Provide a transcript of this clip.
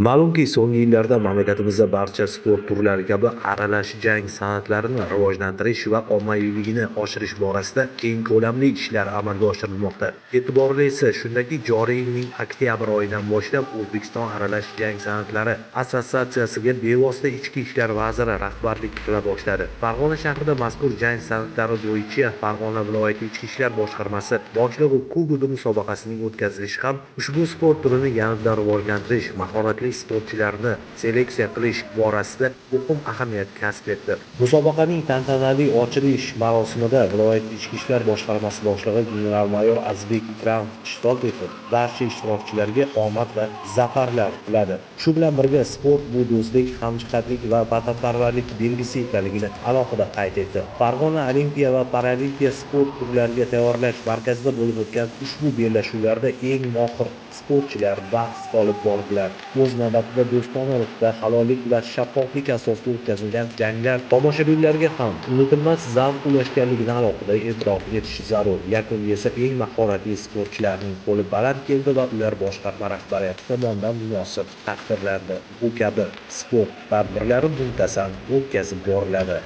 Ma'lumki, so'nggi yillarda mamlakatimizda barcha sport turlari kabi aralash jang san'atlarini rivojlantirish va ommaviyligini oshirish borasida keng ko'lamli ishlar amalga oshirilmoqda. E'tiborlisi shundaki, joriy yilning oktyabr oyidan boshlab O'zbekiston aralash jang san'atlari assotsiatsiyasiga bevosita Ichki ishlar vaziri rahbarlik qila boshladi. Farg'ona shahrida mazkur jang san'atlari bo'yicha Farg'ona viloyati Ichki ishlar boshqarmasi boshlig'i kubogi musobaqasining o'tkazilishi ham ushbu sport turini yanada rivojlantirish, mahoratli sportchilarni seleksiya qilish borasida muhim ahamiyat kasb etdi. Musobaqaning tantanali ochilish marosimida viloyat ichki ishlar boshqarmasi boshlig'i general-mayor Azizbek Ikramov ishtirok etib, barcha ishtirokchilarga omad va zafarlar tiladi. Shu bilan birga, sport bu do'stlik, hamjihatlik va vatanparvarlik belgisi ekanligini alohida qayd etdi. Farg'ona Olimpiya va Paralimpiya sport turlariga tayyorlash markazida bo'lib o'tgan ushbu bellashuvlarda eng mohir sportchilar bahs olib bordilar. O'z navbatida do'stona ruhda, halollik va shaffoflik asosida o'tkazilgan janglar tomoshabinlarga ham unutilmas zavq ulashganligini alohida e'tirof etish zarur. Yakunda esa eng mahoratli sportchilarning qo'li baland keldi va ular boshqarma rahbariyati tomonidan munosib taqdirlandi. Bu kabi sport tadbirlari muntazam o'tkazib boriladi.